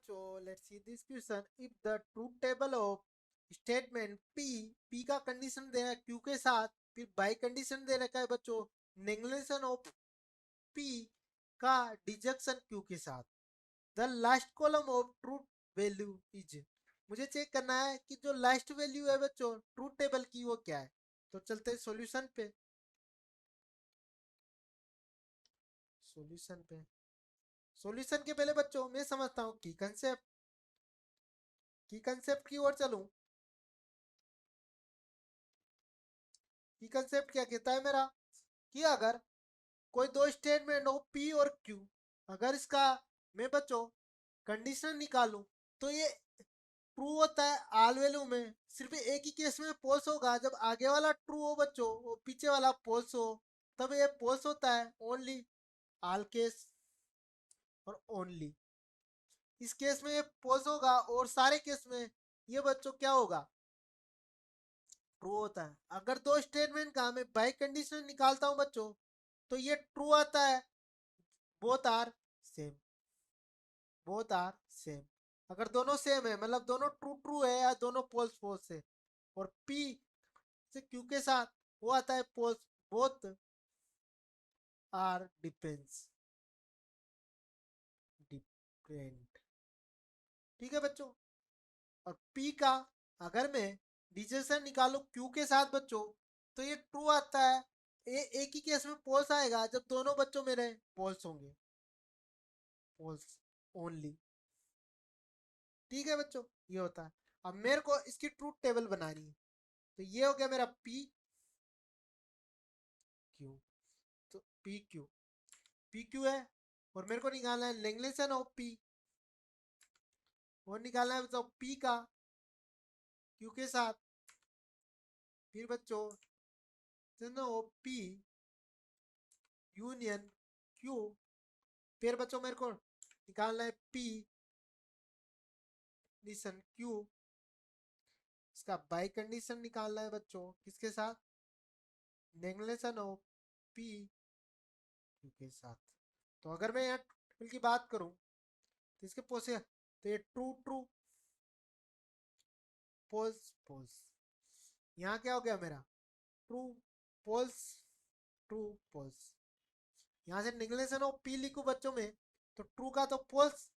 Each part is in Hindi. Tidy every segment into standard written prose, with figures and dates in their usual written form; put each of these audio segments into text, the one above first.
बच्चों, let's see this question. If the truth table of statement P का कंडीशन दे रहा है क्यू के साथ, फिर बाई कंडीशन दे रखा है बच्चों नेगलेशन ऑफ पी का डिजक्शन क्यू के साथ। The last column of truth value is, मुझे चेक करना है कि जो लास्ट वैल्यू है बच्चों ट्रूथ टेबल की वो क्या है। तो चलते हैं सॉल्यूशन पे। सॉल्यूशन पे सॉल्यूशन के पहले बच्चों मैं समझता हूँ की कंसेप्ट की ओर चलूं। की कंसेप्ट क्या कहता है मेरा, कि अगर कोई दो स्टेटमेंट हो पी और क्यू, अगर इसका मैं बच्चों कंडीशन निकालूं तो ये ट्रू होता है आल वैल्यू में। सिर्फ एक ही केस में पोल्स होगा, जब आगे वाला ट्रू हो बच्चों वो पीछे वाला पोल्स हो, तब ये पोल्स होता है ओनली आल केस और ओनली। इस केस में ये पोल्स होगा और सारे केस में ये बच्चों क्या होगा, ट्रू होता है। अगर दो स्टेटमेंट का मैं बाई कंडीशन निकालता हूं बच्चों तो ये ट्रू आता है, both are same, both are same. अगर दोनों सेम है मतलब दोनों ट्रू ट्रू है या दोनों पोल्स पोल्स है। और पी से क्यू के साथ वो आता है poles both are difference different. ठीक है बच्चों। और पी का अगर मैं डिसीजन निकालू क्यू के साथ बच्चों तो ये ट्रू आता है। एक ही केस में पोल्स आएगा जब दोनों बच्चों मेरे पोल्स होंगे, पोल्स ओनली। ठीक है बच्चों, ये होता है। अब मेरे को इसकी ट्रूथ टेबल बनानी है, तो ये हो गया मेरा पी क्यू। तो पी क्यू है और मेरे को निकालना है लेंगलेसन ऑफ पी, और निकालना है तो पी का क्यू के साथ। फिर बच्चों ऑफ पी यूनियन क्यू। फिर बच्चों मेरे को निकालना है पी कंडीशन क्यू, इसका बाई कंडीशन निकालना है बच्चों किसके साथ, नेगलेशन ऑफ पी क्यू के साथ। तो अगर मैं यहाँ की बात करूं तो इसके पोसे तो ये ट्रू ट्रू पोल्स पोल्स, यहाँ क्या हो गया मेरा ट्रू पोल्स ट्रू पोल्स। यहाँ से निगलेशन ऑफ पी लिखू बच्चों में तो ट्रू का तो पोल्स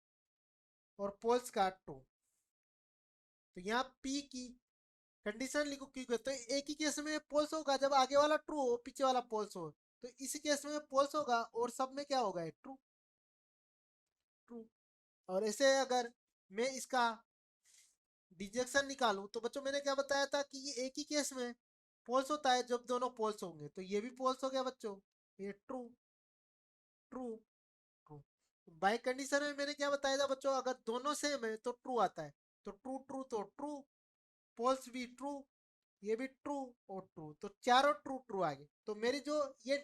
और पोल्स का ट्रू। तो यहाँ पी की कंडीशन लिखो क्यों, तो एक ही केस में पोल्स होगा जब आगे वाला ट्रू हो पीछे वाला पोल्स हो। तो इसी केस में पोल्स होगा और सब में क्या होगा ट्रू ट्रू। और ऐसे अगर मैं इसका डिजेक्शन निकालूं तो बच्चों मैंने क्या बताया था कि ये एक ही केस में पोल्स होता है जब दोनों पोल्स होंगे, तो ये भी पोल्स हो गया बच्चों, ये true true true. By condition में मैंने क्या बताया था बच्चों, अगर दोनों सेम है तो ट्रू आता है। तो ट्रू ट्रू तो ट्रू, पोल्स भी ट्रू, ये भी ट्रू और ट्रू, तो चारों ट्रू ट्रू आ गए। तो मेरी जो ये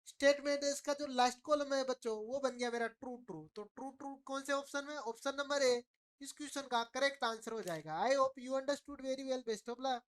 स्टेटमेंट है इसका जो लास्ट कॉलम है बच्चों वो बन गया मेरा ट्रू ट्रू। तो ट्रू ट्रू कौन से ऑप्शन में, ऑप्शन नंबर ए इस क्वेश्चन का करेक्ट आंसर हो जाएगा। I hope you understood very well. Best of luck.